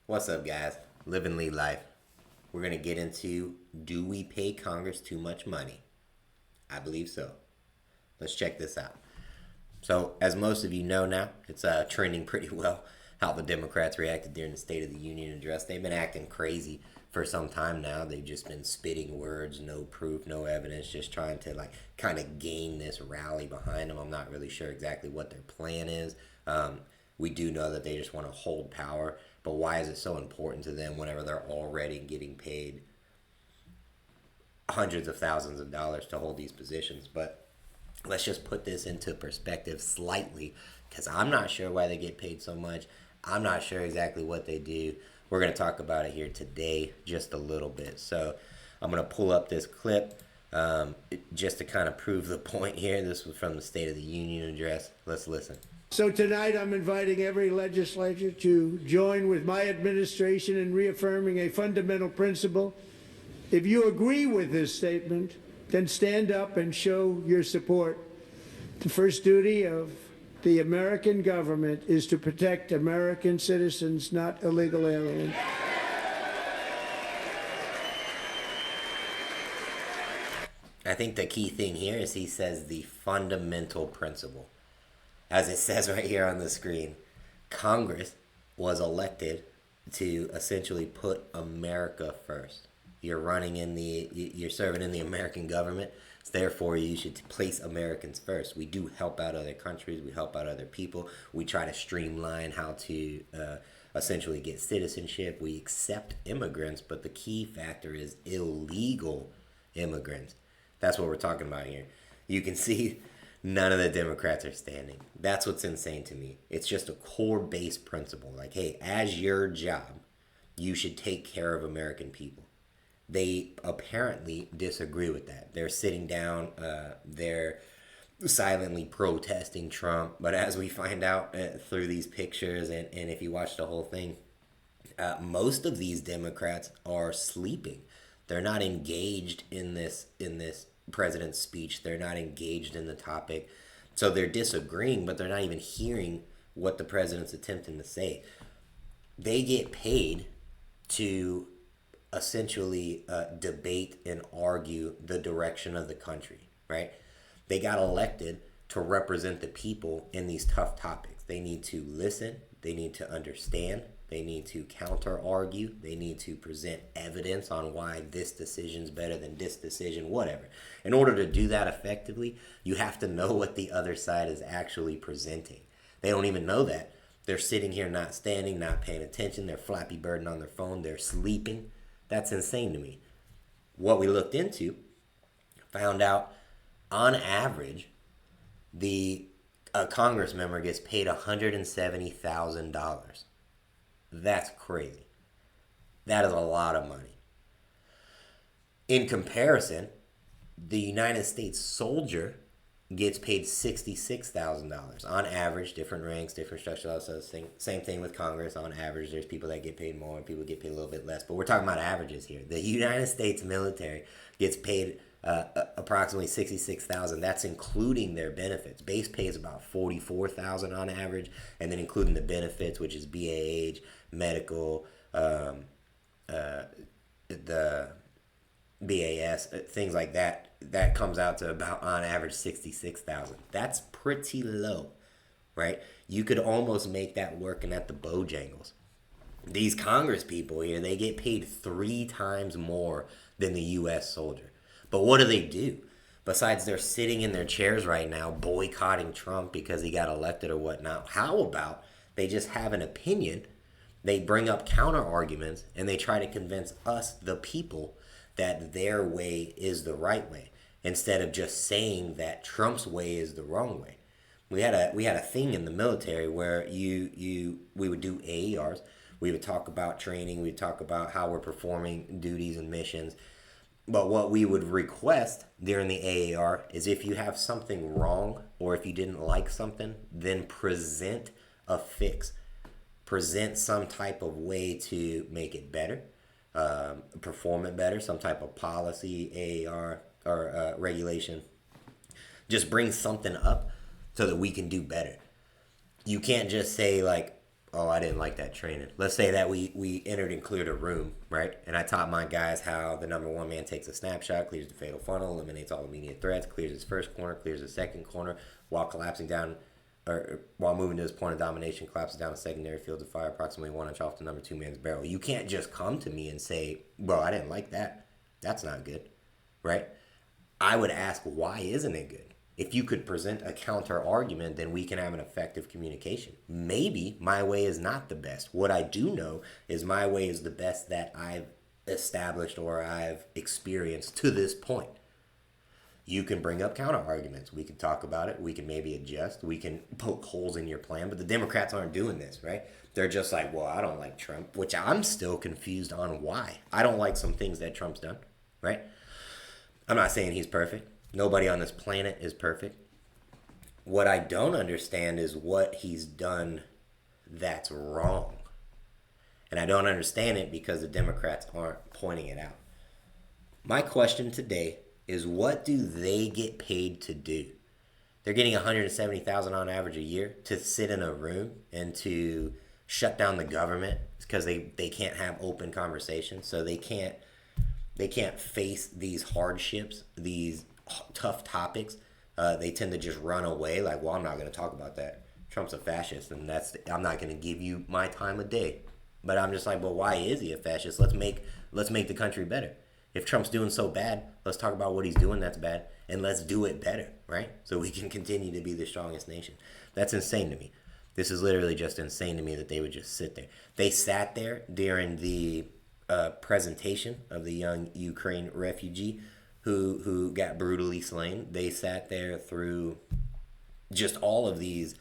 What's up, guys? Live and lead life. We're going to get into, do we pay Congress too much money? I believe so. Let's check this out. So, as most of you know now, it's trending pretty well how the Democrats reacted during the State of the Union address. They've been acting crazy for some time now. They've just been spitting words, no proof, no evidence, just trying to kind of gain this rally behind them. I'm not really sure exactly what their plan is. We do know that they just want to hold power, but why is it so important to them whenever they're already getting paid hundreds of thousands of dollars to hold these positions? But let's just put this into perspective slightly, because I'm not sure why they get paid so much. I'm not sure exactly what they do. We're going to talk about it here today just a little bit. So I'm going to pull up this clip just to kind of prove the point here. This was from the State of the Union address. Let's listen. So tonight I'm inviting every legislature to join with my administration in reaffirming a fundamental principle. If you agree with this statement, then stand up and show your support. The first duty of the American government is to protect American citizens, not illegal aliens. I think the key thing here is he says the fundamental principle. As it says right here on the screen, Congress was elected to essentially put America first. You're serving in the American government. So therefore, you should place Americans first. We do help out other countries. We help out other people. We try to streamline how to essentially get citizenship. We accept immigrants, but the key factor is illegal immigrants. That's what we're talking about here. You can see none of the Democrats are standing. That's what's insane to me. It's just a core-based principle. Like, hey, as your job, you should take care of American people. They apparently disagree with that. They're sitting down. They're silently protesting Trump. But as we find out through these pictures, and if you watch the whole thing, most of these Democrats are sleeping. They're not engaged in this president's speech. They're not engaged in the topic. So they're disagreeing, but they're not even hearing what the president's attempting to say. They get paid to essentially debate and argue the direction of the country, right? They got elected to represent the people in these tough topics. They need to listen. They need to understand. They need to counter-argue. They need to present evidence on why this decision's better than this decision, whatever. In order to do that effectively, you have to know what the other side is actually presenting. They don't even know that. They're sitting here not standing, not paying attention. They're Flappy Birding on their phone. They're sleeping. That's insane to me. What we looked into, found out on average, a Congress member gets paid $170,000. That's crazy. That is a lot of money. In comparison, the United States soldier gets paid $66,000 on average. Different ranks, different structure. So same thing with Congress. On average, there's people that get paid more and people get paid a little bit less. But we're talking about averages here. The United States military gets paid approximately $66,000. That's including their benefits. Base pay is about $44,000 on average, and then including the benefits, which is BAH, medical, the BAS, things like that. That comes out to about on average $66,000. That's pretty low, right? You could almost make that working at the Bojangles. These Congress people here, they get paid 3 times more than the U.S. soldier. But what do? Besides they're sitting in their chairs right now boycotting Trump because he got elected or whatnot, how about they just have an opinion, they bring up counter arguments, and they try to convince us, the people, that their way is the right way, instead of just saying that Trump's way is the wrong way. We had a thing in the military where we would do AERs, we would talk about training, we'd talk about how we're performing duties and missions. But what we would request during the AAR is if you have something wrong or if you didn't like something, then present a fix. Present some type of way to make it better, perform it better, some type of policy, AAR, or regulation. Just bring something up so that we can do better. You can't just say, like, oh, I didn't like that training. Let's say that we entered and cleared a room, right? And I taught my guys how the number one man takes a snapshot, clears the fatal funnel, eliminates all immediate threats, clears his first corner, clears his second corner, while collapsing down, or while moving to his point of domination, collapses down a secondary field of fire approximately 1 inch off the number two man's barrel. You can't just come to me and say, bro, I didn't like that. That's not good, right? I would ask, why isn't it good? If you could present a counter argument, then we can have an effective communication. Maybe my way is not the best. What I do know is my way is the best that I've established or I've experienced to this point. You can bring up counter arguments. We can talk about it. We can maybe adjust. We can poke holes in your plan. But the Democrats aren't doing this, right? They're just like, well, I don't like Trump, which I'm still confused on why. I don't like some things that Trump's done, right? I'm not saying he's perfect. Nobody on this planet is perfect. What I don't understand is what he's done that's wrong. And I don't understand it because the Democrats aren't pointing it out. My question today is, what do they get paid to do? They're getting $170,000 on average a year to sit in a room and to shut down the government because they can't have open conversations. So they can't face these hardships, these tough topics. They tend to just run away like, well, I'm not going to talk about that. Trump's a fascist, and I'm not going to give you my time of day. But I'm just like, well, why is he a fascist? Let's make the country better. If Trump's doing so bad, let's talk about what he's doing that's bad, and let's do it better, right? So we can continue to be the strongest nation. That's insane to me. This is literally just insane to me that they would just sit there. They sat there during the presentation of the young Ukraine refugee who got brutally slain. They sat there through just all of these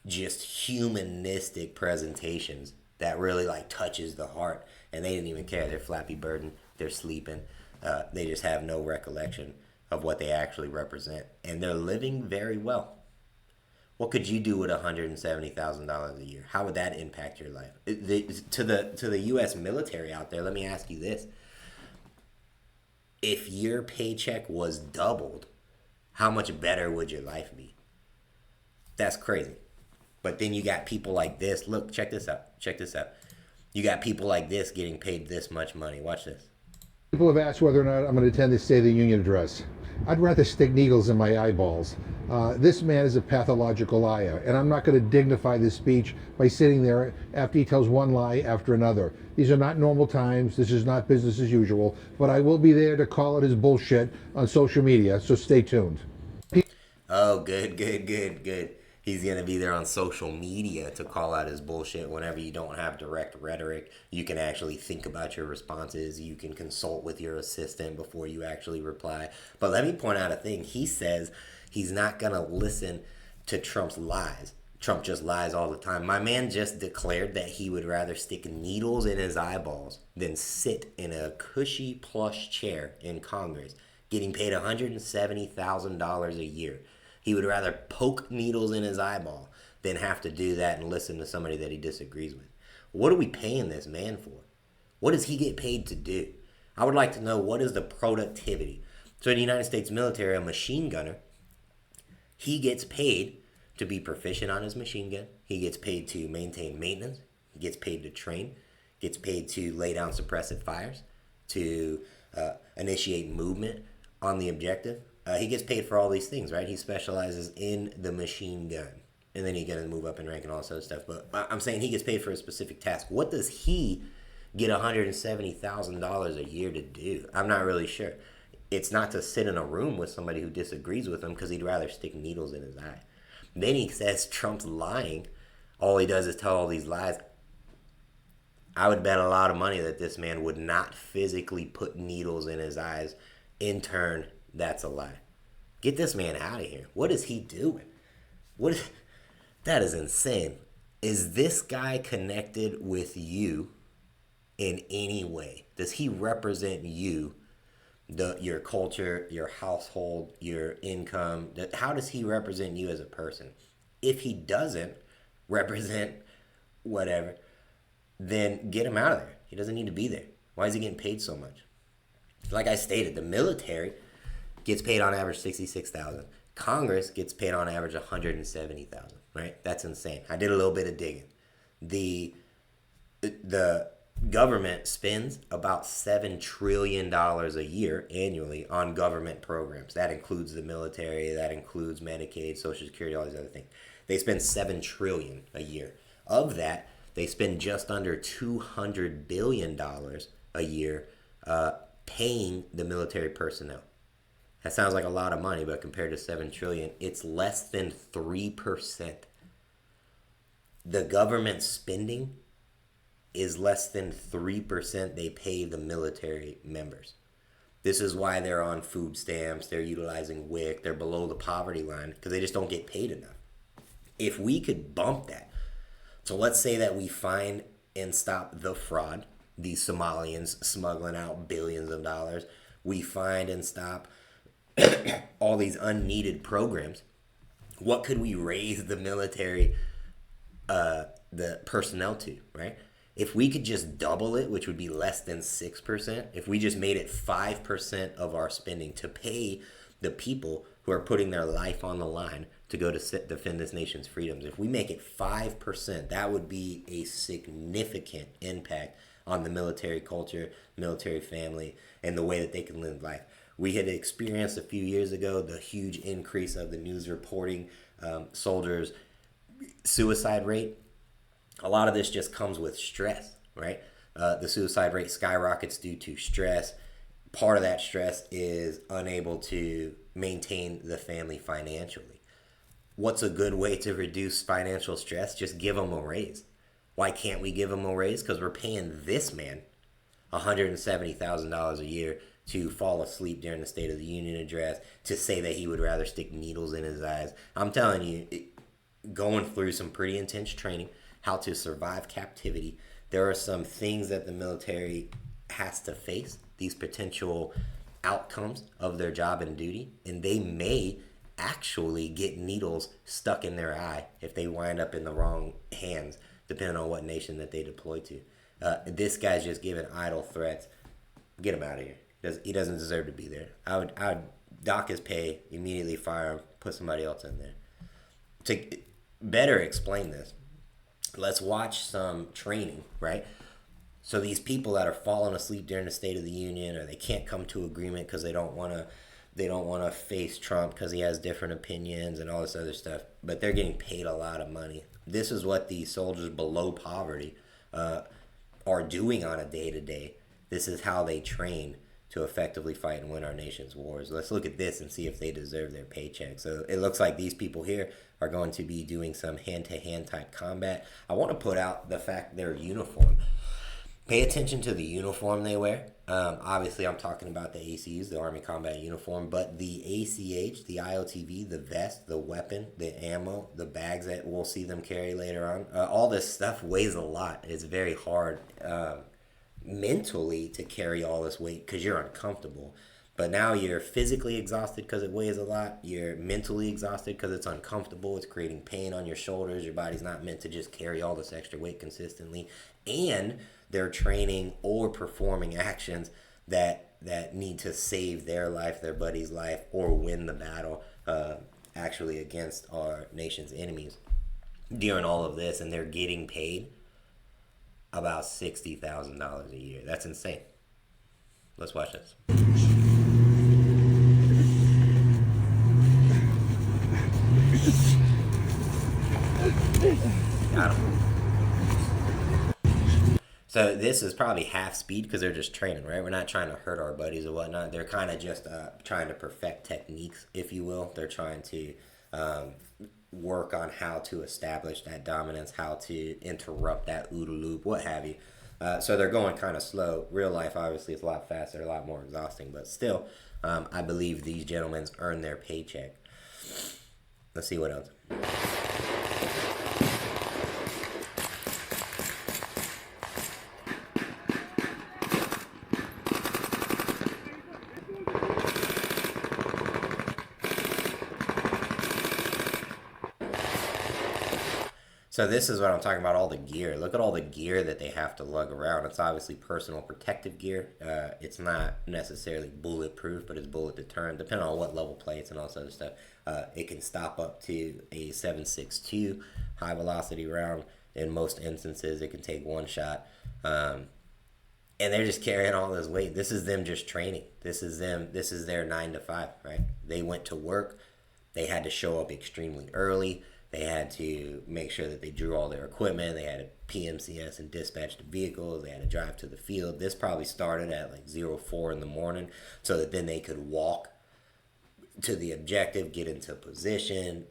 just humanistic presentations that really like touches the heart, and they didn't even care. They're Flappy Birding, they're sleeping, they just have no recollection of what they actually represent, and they're living very well. What could you do with $170,000 a year? How would that impact your life? To the U.S. military out there, let me ask you this. If your paycheck was doubled, how much better would your life be? That's crazy. But then you got people like this. Look, check this out. Check this out. You got people like this getting paid this much money. Watch this. People have asked whether or not I'm going to attend the State of the Union address. I'd rather stick needles in my eyeballs. This man is a pathological liar, and I'm not going to dignify this speech by sitting there after he tells one lie after another. These are not normal times. This is not business as usual, but I will be there to call it his bullshit on social media, so stay tuned. Oh, good. He's going to be there on social media to call out his bullshit whenever you don't have direct rhetoric. You can actually think about your responses. You can consult with your assistant before you actually reply. But let me point out a thing. He says he's not going to listen to Trump's lies. Trump just lies all the time. My man just declared that he would rather stick needles in his eyeballs than sit in a cushy plush chair in Congress, getting paid $170,000 a year. He would rather poke needles in his eyeball than have to do that and listen to somebody that he disagrees with. What are we paying this man for? What does he get paid to do? I would like to know, what is the productivity? So in the United States military, a machine gunner, he gets paid to be proficient on his machine gun. He gets paid to maintain maintenance. He gets paid to train. Gets paid to lay down suppressive fires, to initiate movement on the objective. He gets paid for all these things, right? He specializes in the machine gun. And then he's going to move up in rank and all this other stuff. But I'm saying he gets paid for a specific task. What does he get $170,000 a year to do? I'm not really sure. It's not to sit in a room with somebody who disagrees with him because he'd rather stick needles in his eye. Then he says Trump's lying. All he does is tell all these lies. I would bet a lot of money that this man would not physically put needles in his eyes. In turn, that's a lie. Get this man out of here. What is he doing? That is insane. Is this guy connected with you in any way? Does he represent you, your culture, your household, your income? How does he represent you as a person? If he doesn't represent whatever, then get him out of there. He doesn't need to be there. Why is he getting paid so much? Like I stated, the military gets paid on average $66,000. Congress gets paid on average $170,000. Right? That's insane. I did a little bit of digging. The government spends about $7 trillion a year annually on government programs. That includes the military, that includes Medicaid, Social Security, all these other things. They spend $7 trillion a year. Of that, they spend just under $200 billion a year paying the military personnel. That sounds like a lot of money, but compared to $7 trillion, it's less than 3%. The government spending is less than 3% they pay the military members. This is why they're on food stamps, they're utilizing WIC, they're below the poverty line because they just don't get paid enough. If we could bump that, so let's say that we find and stop the fraud, these Somalians smuggling out billions of dollars, we find and stop all these unneeded programs, what could we raise the military, the personnel to, right? If we could just double it, which would be less than 6%, if we just made it 5% of our spending to pay the people who are putting their life on the line to go to defend this nation's freedoms, if we make it 5%, that would be a significant impact on the military culture, military family, and the way that they can live life. We had experienced a few years ago the huge increase of the news reporting soldiers' suicide rate. A lot of this just comes with stress, right? The suicide rate skyrockets due to stress. Part of that stress is unable to maintain the family financially. What's a good way to reduce financial stress? Just give them a raise. Why can't we give them a raise? Because we're paying this man $170,000 a year to fall asleep during the State of the Union address, to say that he would rather stick needles in his eyes. I'm telling you, going through some pretty intense training, how to survive captivity. There are some things that the military has to face, these potential outcomes of their job and duty, and they may actually get needles stuck in their eye if they wind up in the wrong hands, depending on what nation that they deploy to. This guy's just giving idle threats. Get him out of here. He doesn't deserve to be there. I would dock his pay, immediately fire him, put somebody else in there. To better explain this, let's watch some training, right? So these people that are falling asleep during the State of the Union, or they can't come to agreement because they don't want to face Trump because he has different opinions and all this other stuff, but they're getting paid a lot of money. This is what the soldiers below poverty are doing on a day-to-day. This is how they train to effectively fight and win our nation's wars. Let's look at this and see if they deserve their paycheck. So it looks like these people here are going to be doing some hand-to-hand type combat. I want to put out the fact their uniform. Pay attention to the uniform they wear. Obviously, I'm talking about the ACUs, the Army Combat Uniform, but the ACH, the IOTV, the vest, the weapon, the ammo, the bags that we'll see them carry later on, all this stuff weighs a lot. It's very hard mentally to carry all this weight because you're uncomfortable. But now you're physically exhausted because it weighs a lot. You're mentally exhausted because it's uncomfortable. It's creating pain on your shoulders. Your body's not meant to just carry all this extra weight consistently. And they're training or performing actions that need to save their life, their buddy's life, or win the battle actually against our nation's enemies during all of this. And they're getting paid about $60,000 a year. That's insane. Let's watch this. Got him. So this is probably half speed because they're just training, right? We're not trying to hurt our buddies or whatnot. They're kind of just trying to perfect techniques, if you will. They're trying to work on how to establish that dominance, how to interrupt that OODA loop, what have you. So they're going kind of slow. Real life, obviously, is a lot faster, a lot more exhausting. But still, I believe these gentlemen earn their paycheck. Let's see what else. So this is what I'm talking about, all the gear. Look at all the gear that they have to lug around. It's obviously personal protective gear. It's not necessarily bulletproof, but it's bullet deterrent, depending on what level plates and all this other stuff. It can stop up to a 7.62 high velocity round. In most instances, it can take one shot. And they're just carrying all this weight. This is them just training. This is their 9 to 5, right? They went to work. They had to show up extremely early. They had to make sure that they drew all their equipment. They had to PMCS and dispatch the vehicles. They had to drive to the field. This probably started at like 04 in the morning so that then they could walk to the objective, get into position,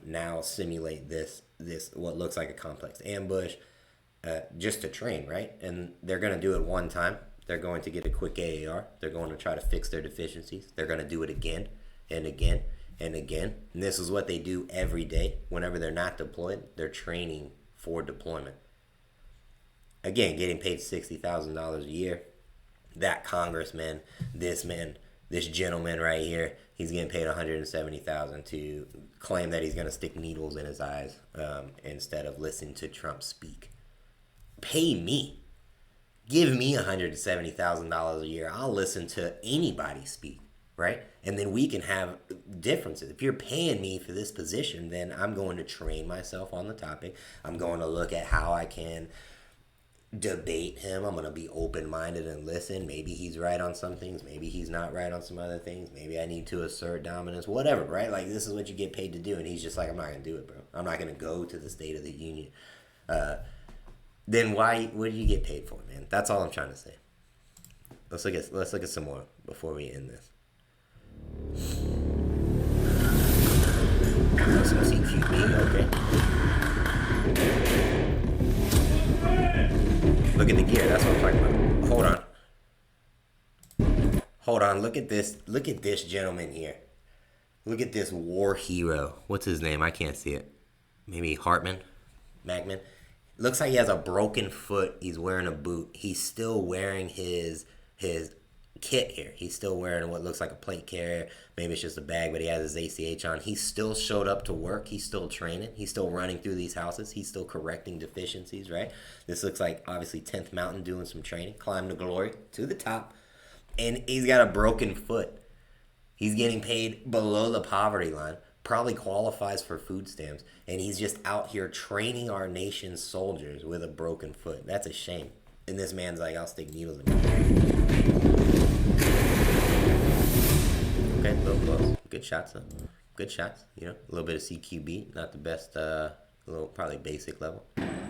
now simulate this what looks like a complex ambush, just to train, right? And they're going to do it one time. They're going to get a quick AAR. They're going to try to fix their deficiencies. They're going to do it again and again and again. And this is what they do every day. Whenever they're not deployed, they're training for deployment. Again, getting paid $60,000 a year. That congressman, this gentleman right here, he's getting paid $170,000 to claim that he's going to stick needles in his eyes instead of listening to Trump speak. Pay me. Give me $170,000 a year. I'll listen to anybody speak, right? And then we can have differences. If you're paying me for this position, then I'm going to train myself on the topic. I'm going to look at how I can debate him. I'm going to be open-minded and listen. Maybe he's right on some things. Maybe he's not right on some other things. Maybe I need to assert dominance. Whatever, right? Like, this is what you get paid to do. And he's just like, I'm not going to do it, bro. I'm not going to go to the State of the Union. Then what do you get paid for, man? That's all I'm trying to say. Let's look at some more before we end this. Some CQB, okay. Look at the gear. That's what I'm talking about. Hold on. Look at this. Look at this gentleman here. Look at this war hero. What's his name? I can't see it. Maybe Magman. Looks like he has a broken foot. He's wearing a boot. He's still wearing his kit here. He's still wearing what looks like a plate carrier. Maybe it's just a bag, but he has his ACH on. He still showed up to work. He's still training. He's still running through these houses. He's still correcting deficiencies, right? This looks like, obviously, 10th Mountain doing some training. Climb to glory to the top. And he's got a broken foot. He's getting paid below the poverty line. Probably qualifies for food stamps. And he's just out here training our nation's soldiers with a broken foot. That's a shame. And this man's like, I'll stick needles in my Okay, a little close. Good shots, though. Good shots. You know, a little bit of CQB. Not the best, little, probably basic level.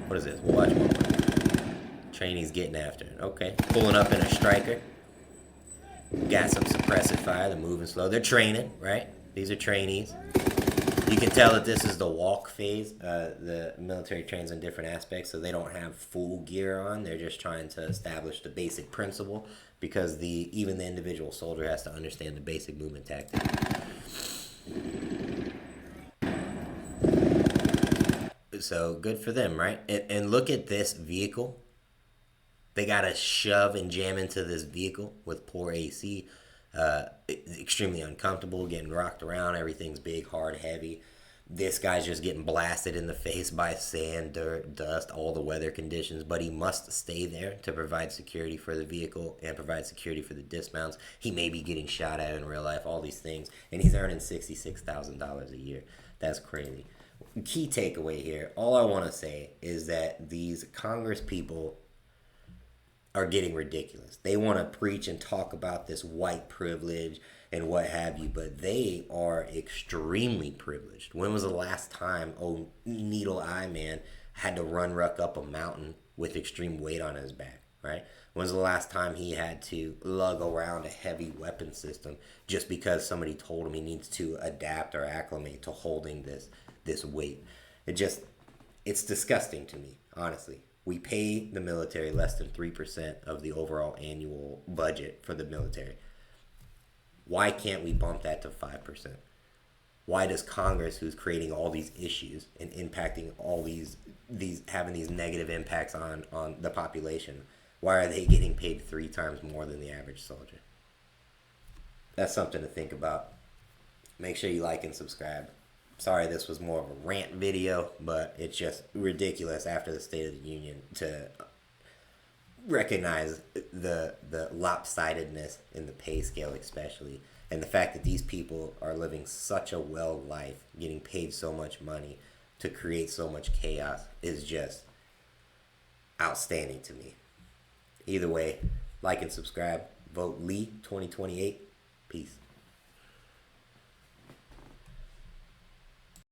What is this? We'll watch one more. Trainee's getting after it. Okay. Pulling up in a striker. Got some suppressive fire. They're moving slow. They're training, right? These are trainees. You can tell that this is the walk phase. The military trains in different aspects, so they don't have full gear on. They're just trying to establish the basic principle because even the individual soldier has to understand the basic movement tactics. So good for them, right? And look at this vehicle. They got to shove and jam into this vehicle with poor AC. Extremely uncomfortable, getting rocked around. Everything's big, hard, heavy. This guy's just getting blasted in the face by sand, dirt, dust, all the weather conditions, but he must stay there to provide security for the vehicle and provide security for the dismounts. He may be getting shot at in real life, all these things, and he's earning $66,000 a year. That's crazy. Key takeaway here, all I want to say is that these Congress people are getting ridiculous. They want to preach and talk about this white privilege and what have you, but they are extremely privileged. When was the last time Needle Eye Man had to ruck up a mountain with extreme weight on his back, right? When was the last time he had to lug around a heavy weapon system just because somebody told him he needs to adapt or acclimate to holding this weight? It's disgusting to me, honestly. We pay the military less than 3% of the overall annual budget for the military. Why can't we bump that to 5%? Why does Congress, who's creating all these issues and impacting all these having these negative impacts on the population, why are they getting paid 3 times more than the average soldier? That's something to think about. Make sure you like and subscribe. Sorry this was more of a rant video, but it's just ridiculous after the State of the Union to recognize the lopsidedness in the pay scale especially, and the fact that these people are living such a well life, getting paid so much money to create so much chaos is just outstanding to me. Either way, like and subscribe. Vote Lee 2028. Peace.